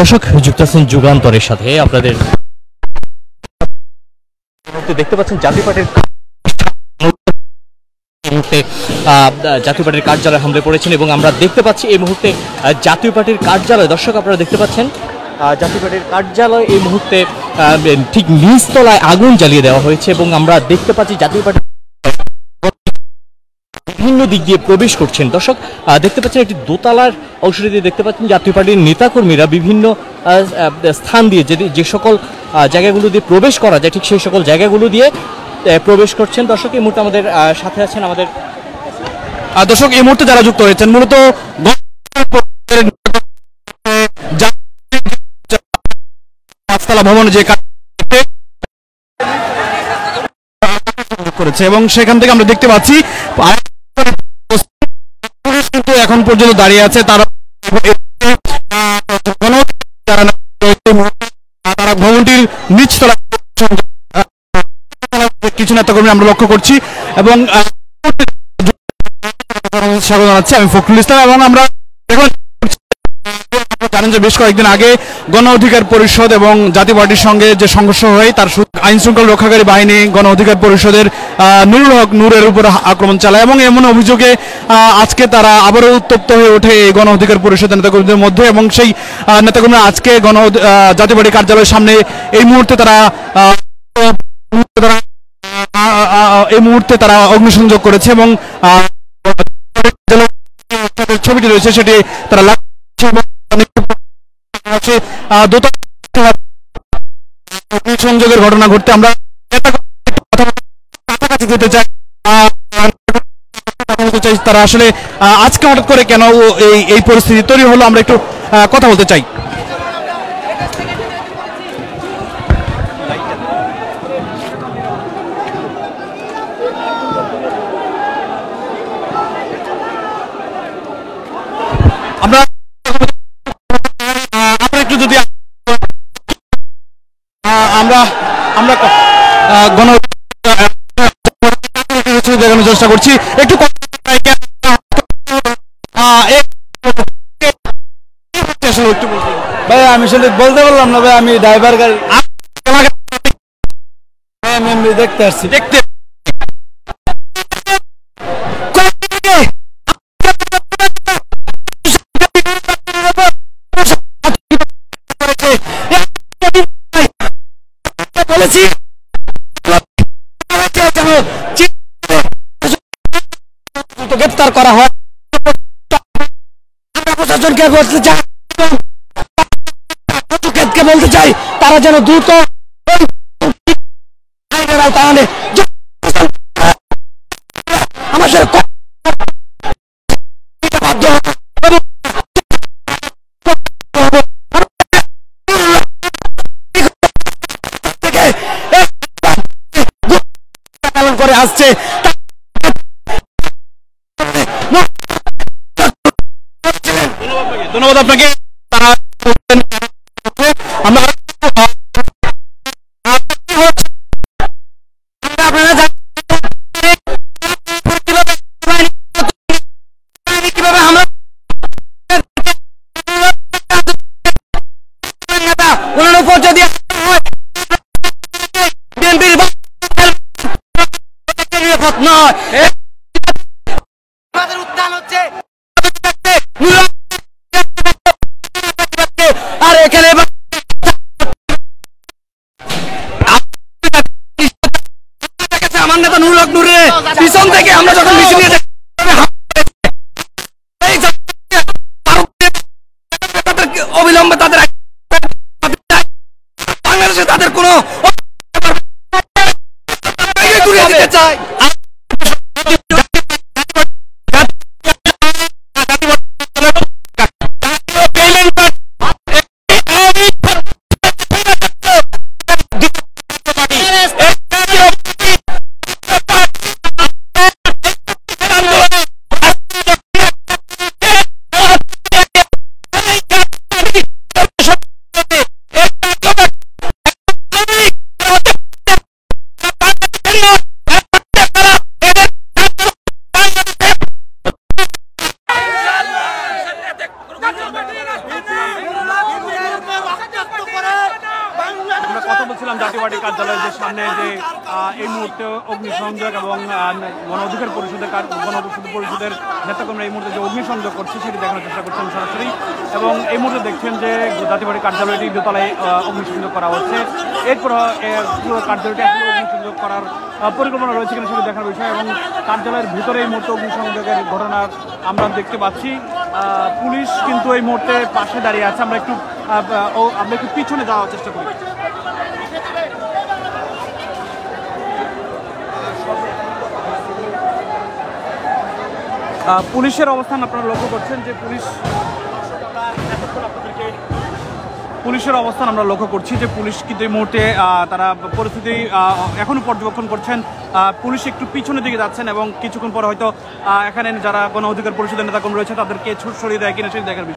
দর্শক যুক্ত আছেন যুগান্তরের সাথে আপনাদের দেখতে পাচ্ছেন জাতীয় পার্টির কার্যালয়ে হামলে পড়েছেন এবং আমরা দেখতে পাচ্ছি এই মুহূর্তে জাতীয় পার্টির কার্যালয় দর্শক আপনারা দেখতে পাচ্ছেন জাতীয় পার্টির কার্যালয় এই মুহূর্তে ঠিক নিচতলায় আগুন জ্বালিয়ে দেওয়া হয়েছে এবং আমরা দেখতে পাচ্ছি জাতীয় পার্টি বিভিন্ন দিক দিয়ে প্রবেশ করছেন দর্শক দেখতে পাচ্ছেন একটি দোতলার অংশটি দিয়ে দেখতে পাচ্ছেন জাতীয় পার্টির নেতাকর্মীরা বিভিন্ন স্থান দিয়ে যে সকল জায়গাগুলো দিয়ে প্রবেশ করা যায় ঠিক সেই সকল জায়গাগুলো দিয়ে প্রবেশ করছেন দর্শক এই মুহূর্তে আমাদের সাথে আছেন আমাদের দর্শক এই মুহূর্তে যারা যুক্ত হয়েছেন মূলত পাঁচতলা ভবন যে করেছে এবং সেখান থেকে আমরা দেখতে পাচ্ছি এখন পর্যন্ত দাঁড়িয়ে আছে তারা ভবনটির নিচতলা কিছু নেতাকর্মী আমরা লক্ষ্য করছি এবং স্বাগত জানাচ্ছি আমি ফখরুল ইসলাম এবং আমরা এখন জানেন যে বেশ কয়েকদিন আগে গণ অধিকার পরিষদ এবং জাতীয় পার্টির সঙ্গে যে সংঘর্ষ হয় তার আইন শৃঙ্খলা রক্ষাকারী বাহিনী গণ অধিকার পরিষদের নুরুল হক নূরের উপর আক্রমণ চালায় এবং এমন অভিযোগে আজকে তারা আবারও উত্তপ্ত হয়ে ওঠে এই গণ অধিকার পরিষদের নেতাকর্মীদের মধ্যে এবং সেই নেতাকর্মীরা আজকে জাতীয় পার্টি কার্যালয়ের সামনে এই মুহূর্তে তারা অগ্নিসংযোগ করেছে এবং ছবিটি রয়েছে সেটি তারা সংযোগের ঘটনা ঘটতে আমরা কাছাকাছি যেতে চাই তারা আসলে আজকে হঠাৎ করে কেন এই পরিস্থিতি তৈরি হলো আমরা একটু কথা বলতে চাই আমরা একটু যদি আমরা দেখানোর চেষ্টা করছি একটু ভাই আমি আসলে বলতে পারলাম না ভাই আমি ড্রাইভার গাড়ি আমি দেখতে আসছি দেখতে গ্রেফতার করা হয় আমরা প্রশাসনকে বলতে চাই বলতে চাই তারা যেন দ্রুত আমাদের পালন করে আসছে ধন্যবাদ আপনাকে তারা আমরা আর এখানে আমার নেতা নুরুল হক নূরের পিছন থেকে আমরা যখন মিছিল নিয়ে অবিলম্বে তাদের বাংলাদেশে তাদের কোনো কথা বলছিলাম জাতীয় পার্টি কার্যালয়ের যে সামনে যে এই মুহূর্তে অগ্নিসংযোগ এবং গণ অধিকার পরিষদের নেতাকর্মীরা এই মুহূর্তে যে অগ্নিসংযোগ করছে সেটি দেখানোর চেষ্টা করছেন সরাসরি। এবং এই মুহূর্তে দেখছেন যে জাতীয় পার্টি কার্যালয়টি দোতলায় অগ্নিসংযোগ করা হচ্ছে। এরপর পুরো কার্যালয়টি অগ্নিসংযোগ করার পরিকল্পনা রয়েছে কিনা সেটি দেখার বিষয়। এবং কার্যালয়ের ভিতরে এই মুহূর্তে অগ্নিসংযোগের ঘটনা আমরা দেখতে পাচ্ছি। পুলিশ কিন্তু এই মুহূর্তে পাশে দাঁড়িয়ে আছে। আমরা একটু পিছনে যাওয়ার চেষ্টা করি। পুলিশের অবস্থান আপনারা লক্ষ্য করছেন যে পুলিশের অবস্থান আমরা লক্ষ্য করছি যে পুলিশ কিন্তু এই মুহূর্তে তারা পরিস্থিতি এখনো পর্যবেক্ষণ করছেন। পুলিশ একটু পিছনের দিকে যাচ্ছেন এবং কিছুক্ষণ পর হয়তো এখানে যারা গণ অধিকার পরিষদের নেতাকর্মী রয়েছে তাদেরকে ছুট সরিয়ে দেয় কিনা সেটি দেখার বিষয়।